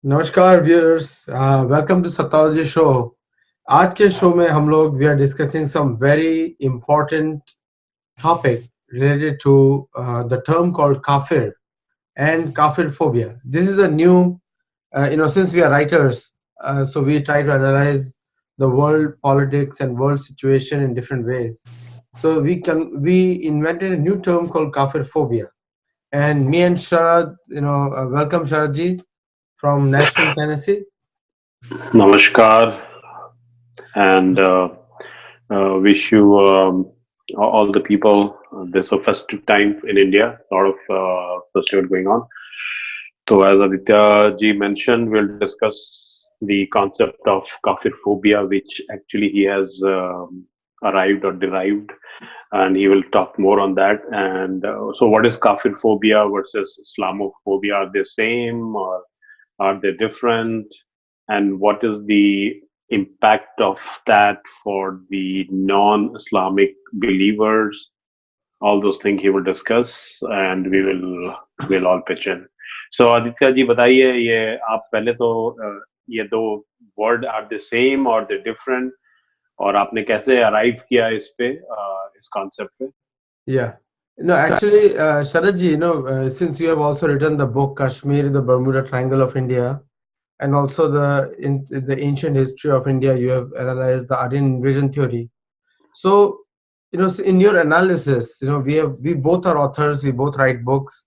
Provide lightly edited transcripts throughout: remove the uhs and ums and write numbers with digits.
नमस्कार viewers, welcome to Sattalogy show. आज के शो में हम लोग we are discussing some very important topic related to the term called kafir and kafirphobia. This is a new, since we are writers, so we try to analyze the world politics and world situation in different ways. So we invented a new term called kafirphobia. And me and Sharad, welcome Sharadji from Nashville, Tennessee. Namaskar, and wish you all the people this a festive time in India. A lot of festival going on. So, as Aditya ji mentioned, we'll discuss the concept of kafir phobia, which actually he has arrived or derived, and he will talk more on that. And so, what is kafir phobia versus Islamophobia? Are they same or are they different? And what is the impact of that for the non-Islamic believers? All those things he will discuss, and we'll all pitch in. So Aditya ji बताइए, ये आप पहले तो ये दो word are the same और the different, और आपने कैसे अराइव किया इस पे, इस कॉन्सेप्ट पे? Yeah. No, actually, Sharadji, since you have also written the book Kashmir, the Bermuda Triangle of India, and also the ancient history of India, you have analyzed the Aryan invasion theory. So, so in your analysis, we both are authors, we both write books,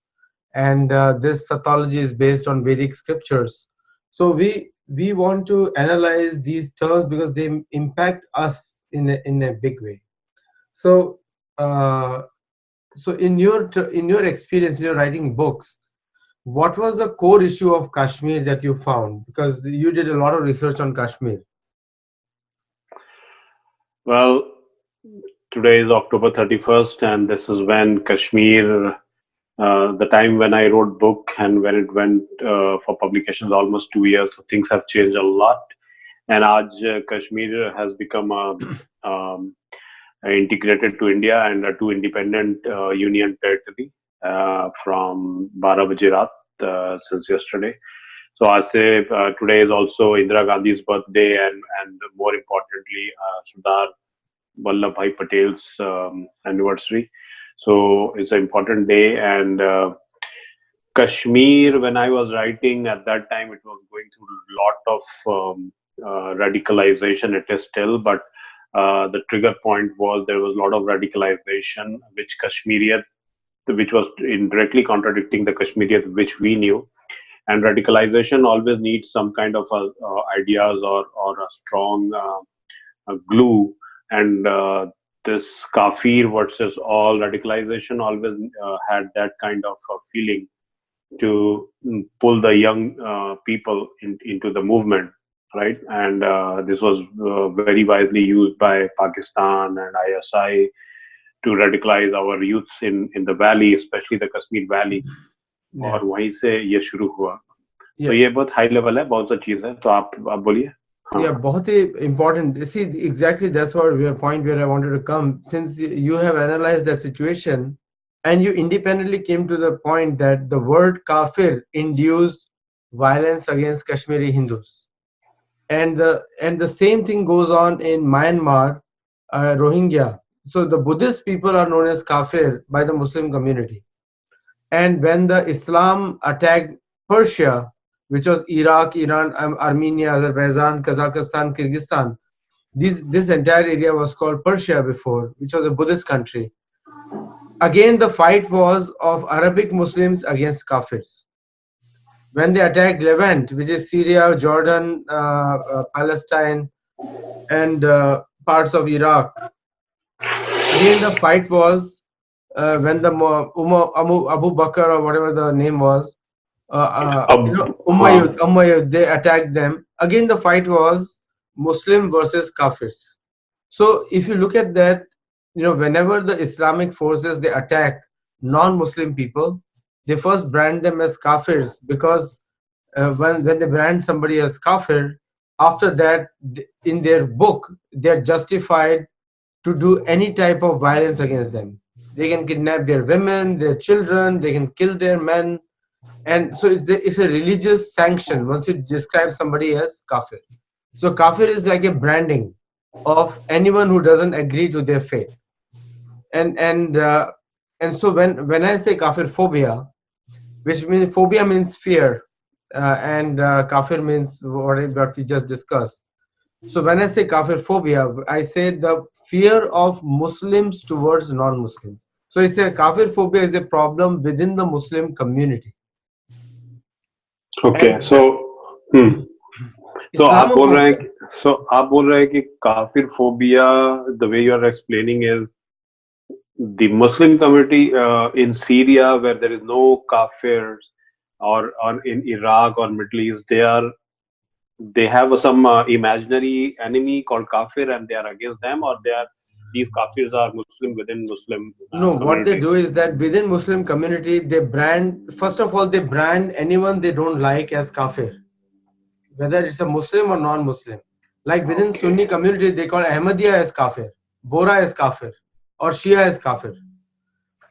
and this Sattology is based on Vedic scriptures. So we want to analyze these terms because they impact us in a big way. So, so in your experience, in your writing books, what was the core issue of Kashmir that you found? Because you did a lot of research on Kashmir. Well, today is October 31st, and this is when Kashmir, the time when I wrote book and when it went for publication, almost 2 years. So things have changed a lot, and आज Kashmir has become integrated to India and a two independent union territory from 12 baje raat since yesterday. So I say today is also Indira Gandhi's birthday, and more importantly, Sardar Vallabhbhai Patel's anniversary. So it's an important day. And Kashmir, when I was writing at that time, it was going through a lot of radicalization. It is still, but the trigger point was there was a lot of radicalization, which was indirectly contradicting the Kashmiriyat which we knew. And radicalization always needs some kind of ideas or a strong glue. And this kafir versus all radicalization always had that kind of feeling to pull the young people into the movement, right? And this was very wisely used by Pakistan and ISI to radicalize our youths in the valley, especially the Kashmir Valley. और वहीं से ये शुरू हुआ. तो ये बहुत high level है, बहुत सा चीज है, तो आप बोलिए. Yeah, बहुत ही important. See, exactly that's what the point where I wanted to come. Since you have analyzed that situation, and you independently came to the point that the word kafir induced violence against Kashmiri Hindus, and the same thing goes on in Myanmar, Rohingya. So the Buddhist people are known as kafir by the Muslim community. And when the Islam attacked Persia, which was Iraq, Iran, Armenia, Azerbaijan, Kazakhstan, Kyrgyzstan, this entire area was called Persia before, which was a Buddhist country. Again, the fight was of Arabic Muslims against Kafirs. When they attacked Levant, which is Syria, Jordan, Palestine, and parts of Iraq, again the fight was when the Abu Bakr or whatever the name was, Umayyad, they attacked them. Again, the fight was Muslim versus Kafirs. So if you look at that, whenever the Islamic forces they attack non-Muslim people, they first brand them as Kafirs, because when they brand somebody as Kafir, after that, in their book, they're justified to do any type of violence against them. They can kidnap their women, their children, they can kill their men. And so it's a religious sanction once you describe somebody as kafir. So kafir is like a branding of anyone who doesn't agree to their faith. And so when I say kafir phobia, which means phobia means fear, and kafir means what we just discussed. So when I say kafir phobia, I say the fear of Muslims towards non-Muslims. So it's a kafir phobia is a problem within the Muslim community. Okay, And so hmm. So Islamophobia, आप बोल रहे हैं कि काफिर phobia, the way you are explaining is the Muslim community in Syria, where there is no kafirs, or in Iraq or Middle East, they have some imaginary enemy called kafir, and they are against them, or these kafirs are Muslim within Muslim no, what they communities. do is that within Muslim community, they brand, first of all, they brand anyone they don't like as kafir, whether it's a Muslim or non-Muslim. Like within Okay, Sunni community, they call Ahmadiyya as kafir, Bora as kafir, or Shia as kafir.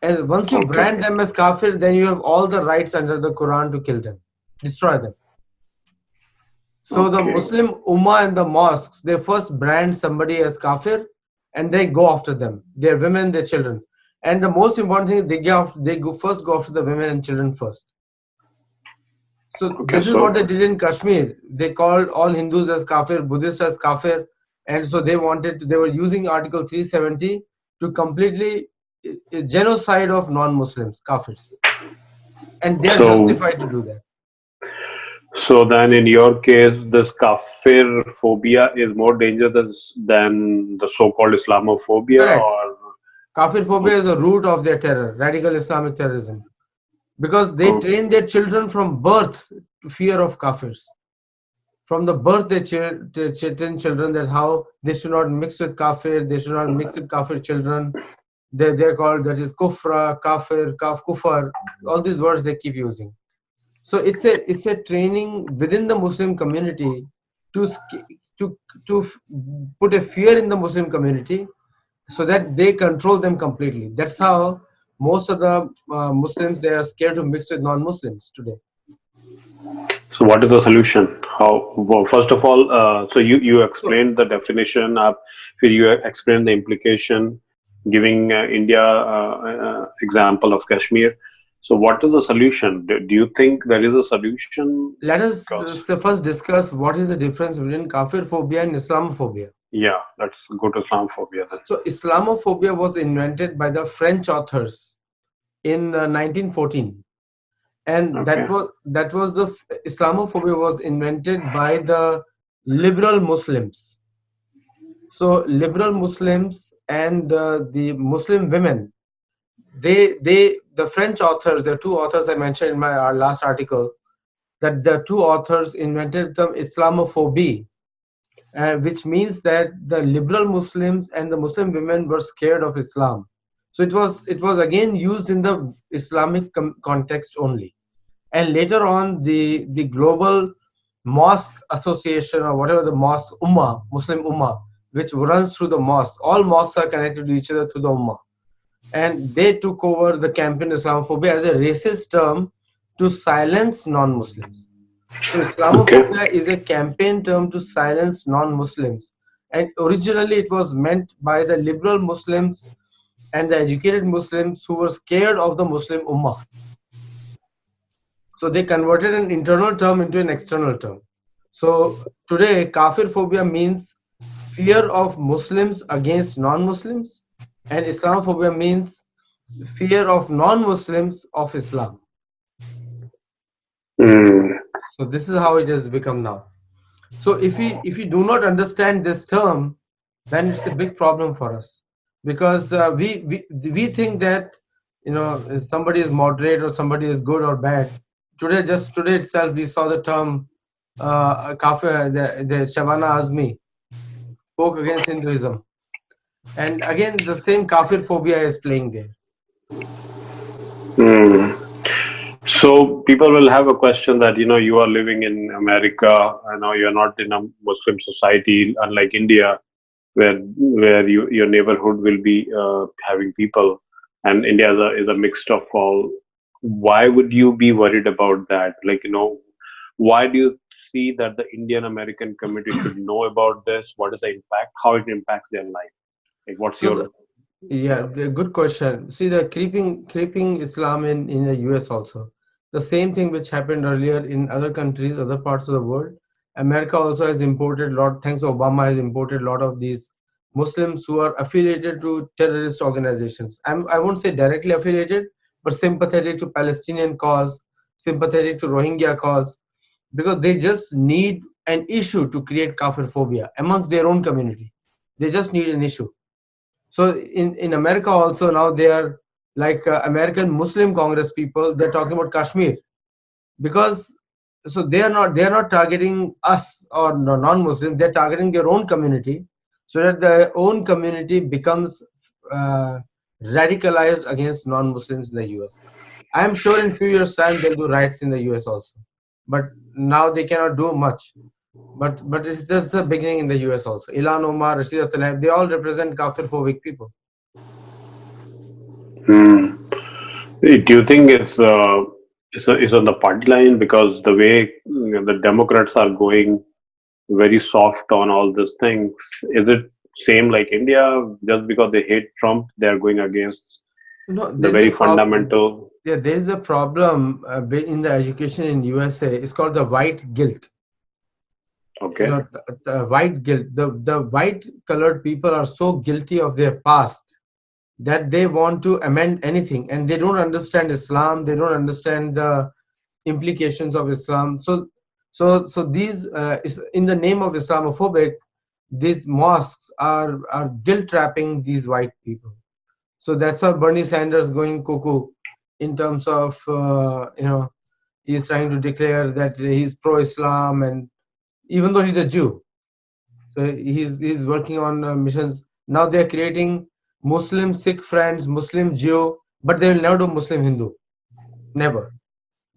And once you okay, brand them as kafir, then you have all the rights under the Quran to kill them, destroy them. So the okay, Muslim Ummah and the mosques, they first brand somebody as kafir and they go after them, their women, their children. And the most important thing, first go after the women and children first. So okay. this is what So they did in Kashmir. They called all Hindus as kafir, Buddhists as kafir, and so they were using Article 370 to completely genocide of non-Muslims, kafirs, and they are so justified to do that. so then, in your case, this kafir phobia is more dangerous than the so-called Islamophobia, Correct. or Kafir phobia is a root of their terror, radical Islamic terrorism, because they oh, train their children from birth to fear of kafirs. From the birth, they train children that how they should not mix with kafir, they should not mix with kafir children. They're called, that is kufra, kafir, kufar. All these words they keep using. So it's a training within the Muslim community to to put a fear in the Muslim community so that they control them completely. That's how most of the Muslims, they are scared to mix with non-Muslims today. so what is the solution? How? Well, first of all, so you So explained the definition. You explained the implication, giving India example of Kashmir. So what is the solution? Do you think there is a solution? let us Because first discuss what is the difference between kafir phobia and Islamophobia. yeah, let's go to Islamophobia then. So Islamophobia was invented by the French authors in 1914, and Okay. that was the Islamophobia was invented by the liberal Muslims. So liberal Muslims and the Muslim women, the French authors, the two authors I mentioned in my our last article, that the two authors invented the Islamophobia, which means that the liberal Muslims and the Muslim women were scared of Islam. So it was again used in the Islamic context only. And later on, the global mosque association, or whatever, the mosque ummah, Muslim ummah, which runs through the mosque, all mosques are connected to each other through the ummah, and they took over the campaign Islamophobia as a racist term to silence non-Muslims. So Okay. Islamophobia is a campaign term to silence non-Muslims, and originally it was meant by the liberal Muslims and the educated Muslims who were scared of the Muslim ummah. So they converted an internal term into an external term. So today, kafir phobia means fear of Muslims against non-Muslims, and Islamophobia means fear of non-Muslims of Islam. Mm, So this is how it has become now. So if we do not understand this term, then it's a big problem for us, because we think that somebody is moderate or somebody is good or bad. Just today itself, we saw the term kafir. The Shabana Azmi spoke against Hinduism, and again the same kafir phobia is playing there. mm. So people will have a question that you are living in America. I know you're not in a Muslim society, unlike India, where your neighborhood will be having people, and India is a mixed of all why would you be worried about that? Like, why do you see that the Indian American community should know about this? What is the impact? How it impacts their life? Like, what's So your, the, yeah, yeah. the good question. See the creeping Islam in the US also. The same thing which happened earlier in other countries, other parts of the world. America also has imported a lot. Thanks to Obama, has imported a lot of these Muslims who are affiliated to terrorist organizations. I won't say directly affiliated, but sympathetic to Palestinian cause, sympathetic to Rohingya cause, because they just need an issue to create Kafirphobia amongst their own community. They just need an issue. So in America also now they are like American Muslim Congress people. They're talking about Kashmir because so they are not targeting us or non-Muslim. They're targeting their own community so that their own community becomes uh, radicalized against non-Muslims in the US. I'm sure in few years time they'll do riots in the US also, but now they cannot do much. But it's just the beginning in the US also. Ilan Omar, Rashida Tlaib, they all represent kafir-phobic people. Hmm. Do you think it's on the party line, because the way the Democrats are going very soft on all these things? Is it same like India? Just because they hate Trump, they are going against No, the there is a very problem. fundamental. Yeah, there is a problem in the education in USA. It's called the white guilt. Okay. The white guilt. The white colored people are so guilty of their past that they want to amend anything, and they don't understand Islam. They don't understand the implications of Islam. So these is in the name of Islamophobic. These mosques are guilt trapping these white people. So that's why Bernie Sanders going cuckoo in terms of he's trying to declare that he's pro-Islam, and even though he's a Jew, so he's working on missions. Now they're creating Muslim Sikh friends, Muslim Jew, but they will never do Muslim Hindu, never,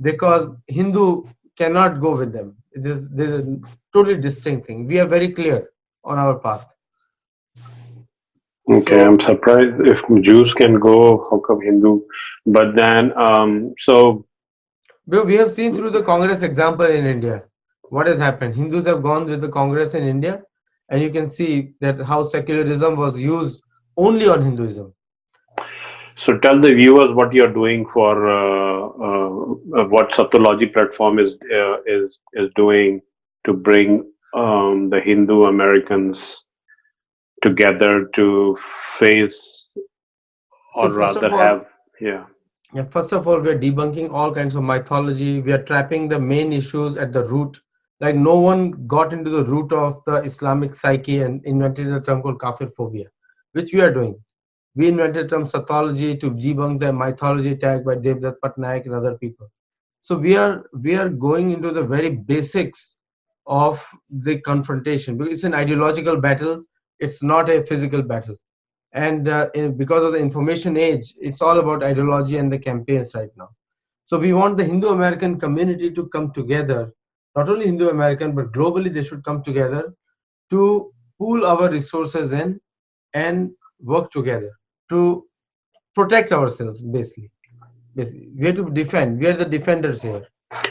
because Hindu cannot go with them. There's a totally distinct thing. We are very clear on our path. Okay, So I'm surprised if Jews can go, how come Hindu? But then, we have seen through the Congress example in India what has happened. Hindus have gone with the Congress in India, and you can see that how secularism was used only on Hinduism. so tell the viewers what you're doing for what Sattology platform is doing to bring the Hindu Americans together to face, So or first rather of all, have, yeah. we are debunking all kinds of mythology. We are trapping the main issues at the root. Like no one got into the root of the Islamic psyche and invented a term called Kafirphobia, which we are doing. We invented the term Sattology to debunk the mythology tag by Devdutt Patnaik and other people. So we are going into the very basics of the confrontation because it's an ideological battle. It's not a physical battle, and because of the information age, it's all about ideology and the campaigns right now. So we want the Hindu American community to come together, not only Hindu American but globally they should come together to pool our resources in and work together to protect ourselves. Basically we have to defend. We are the defenders here.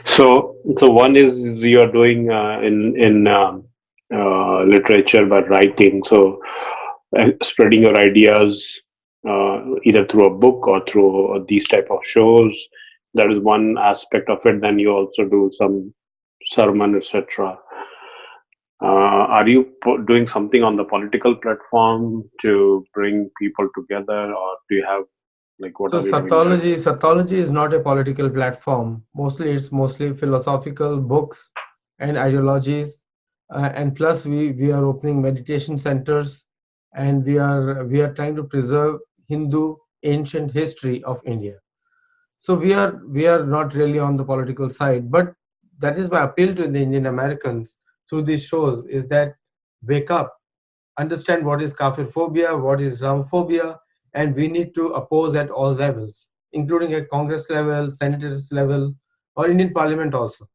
So one is you're doing in literature by writing. So spreading your ideas either through a book or through these type of shows. That is one aspect of it. Then you also do some sermon, etc. Are you doing something on the political platform to bring people together, or do you have, like, what So are you doing there? Sattology is not a political platform. It's mostly philosophical books and ideologies, and plus we are opening meditation centers, and we are trying to preserve Hindu ancient history of India. So we are not really on the political side, but that is my appeal to the Indian Americans through these shows is that wake up, understand what is kafir phobia, what is Islamophobia, and we need to oppose at all levels, including at Congress level, senators level, or Indian Parliament also.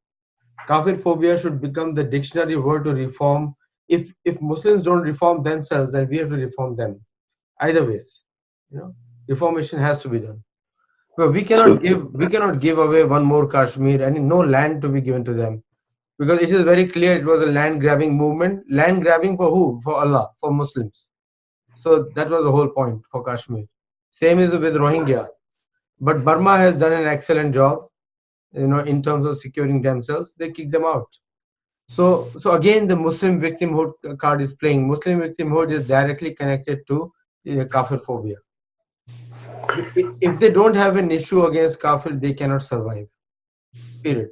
Kafir phobia should become the dictionary word to reform. If Muslims don't reform themselves, then we have to reform them. Either ways, you know, reformation has to be done. Well, So, we cannot give away one more Kashmir and no land to be given to them, because it is very clear it was a land grabbing movement. Land grabbing for who? For Allah, for Muslims. So that was the whole point for Kashmir. Same is with Rohingya. But Burma has done an excellent job, in terms of securing themselves. They kick them out. So again, the Muslim victimhood card is playing. Muslim victimhood is directly connected to kafir phobia. If they don't have an issue against kafir, they cannot survive. Period.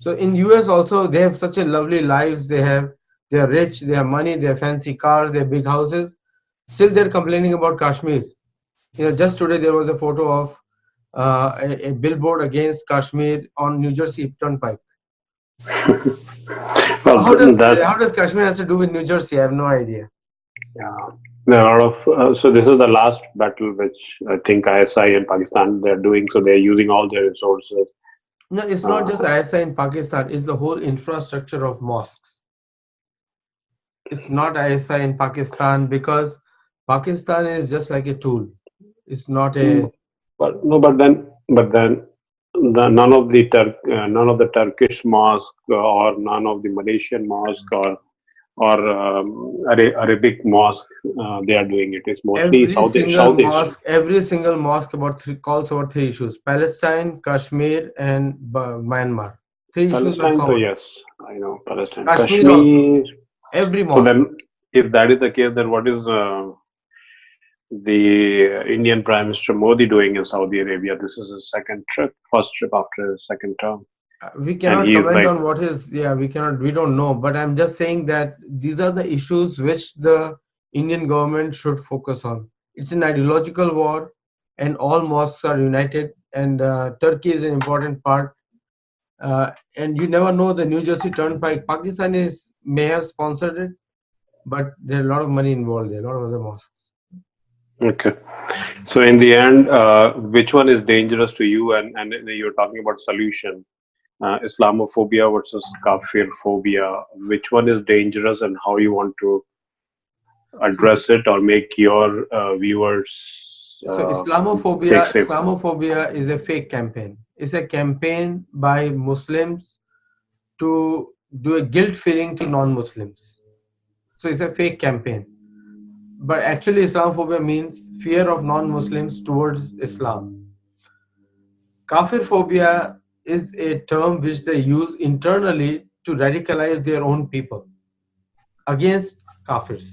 So in US also, they have such a lovely lives. They are rich, they have money, they have fancy cars, they have big houses. Still, they're complaining about Kashmir. Just today there was a photo of a billboard against Kashmir on New Jersey Turnpike. well, that, How does Kashmir has to do with New Jersey? I have no idea. yeah, there are a lot of. So this is the last battle which I think ISI and Pakistan they're doing. So they're using all their resources. No, it's not Uh, just ISI in Pakistan. It's the whole infrastructure of mosques. It's not ISI in Pakistan because Pakistan is just like a tool. It's not mm, a. but no, but then, none of the Turkish mosque or none of the Malaysian mosque or Arabic mosque they are doing it. It's mostly South Asian. Every single mosque about three calls about three issues: Palestine, Kashmir, and Myanmar. Three issues are Palestine, so common. yes, I know Palestine. Kashmir also. Kashmir. Every So mosque. then, if that is the case, then what is the Indian Prime Minister Modi doing in Saudi Arabia? This is his second trip, first trip after his second term, We and cannot he is comment like, on what is, yeah, we don't know, but I'm just saying that these are the issues which the Indian government should focus on. It's an ideological war, and all mosques are united, and Turkey is an important part. And you never know, the New Jersey Turnpike, Pakistan is may have sponsored it, but there's a lot of money involved there, a lot of other mosques. okay. So in the end, which one is dangerous to you? And you're talking about solution, Islamophobia versus kafir phobia. Which one is dangerous, and how you want to See, address it or make your viewers so take safe? Islamophobia is a fake campaign. It's a campaign by Muslims to do a guilt feeling to non-Muslims. So it's a fake campaign. But actually, Islamophobia means fear of non-Muslims towards Islam. Kafirphobia is a term which they use internally to radicalize their own people against kafirs.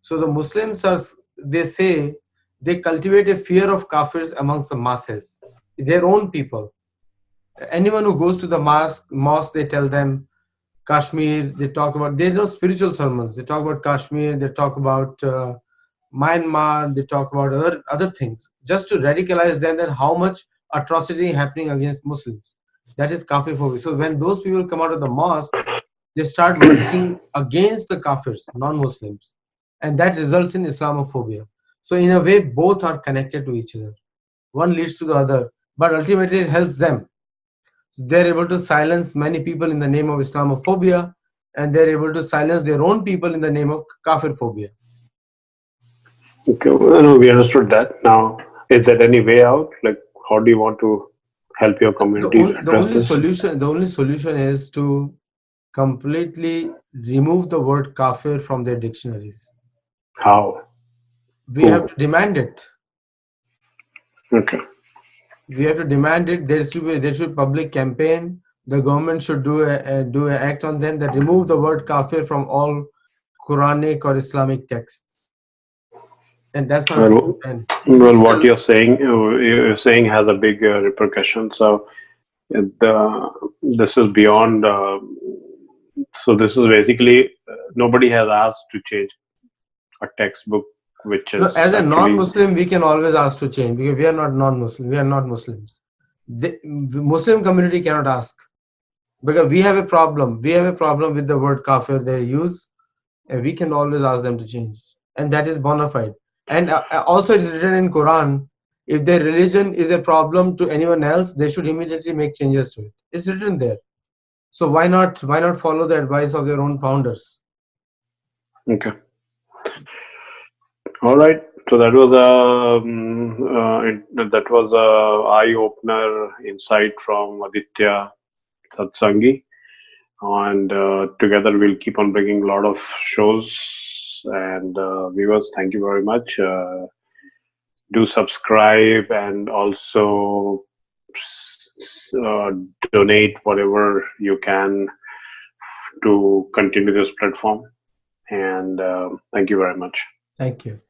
So the Muslims are, they say, they cultivate a fear of kafirs amongst the masses, their own people. Anyone who goes to the mosque, they tell them Kashmir. They talk about, they know spiritual sermons. They talk about Kashmir. They talk about Myanmar. They talk about other things, just to radicalize them that how much atrocity happening against Muslims. That is kafir phobia. So when those people come out of the mosque, they start working against the kafirs, non-Muslims, and that results in Islamophobia. So in a way, both are connected to each other. One leads to the other, but ultimately it helps them. They're able to silence many people in the name of Islamophobia, and they're able to silence their own people in the name of kafirphobia. Okay, well, no, we understood that. Now, is there any way out? Like, how do you want to help your community address this? The only solution is to completely remove the word kafir from their dictionaries. How? We have Who? to demand it. Okay. We have to demand it. There should be public campaign. The government should do an act on them that remove the word kafir from all Quranic or Islamic texts, and that's how it will Well, happen. well, what you're saying has a big repercussion. So, this is beyond. So this is basically nobody has asked to change a textbook, which No, is as a actually non-Muslim, we can always ask to change because we are not non-Muslim. We are not Muslims. The Muslim community cannot ask because we have a problem. We have a problem with the word kafir they use, and we can always ask them to change, and that is bona fide. And also, it's written in Quran. If their religion is a problem to anyone else, they should immediately make changes to it. It's written there. So why not? Why not follow the advice of their own founders? okay. All right. So that was a eye opener insight from Aditya Satsangi, and together we'll keep on bringing a lot of shows. And viewers, thank you very much. Do subscribe and also uh, donate whatever you can to continue this platform. And thank you very much. Thank you.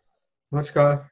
Namaskar.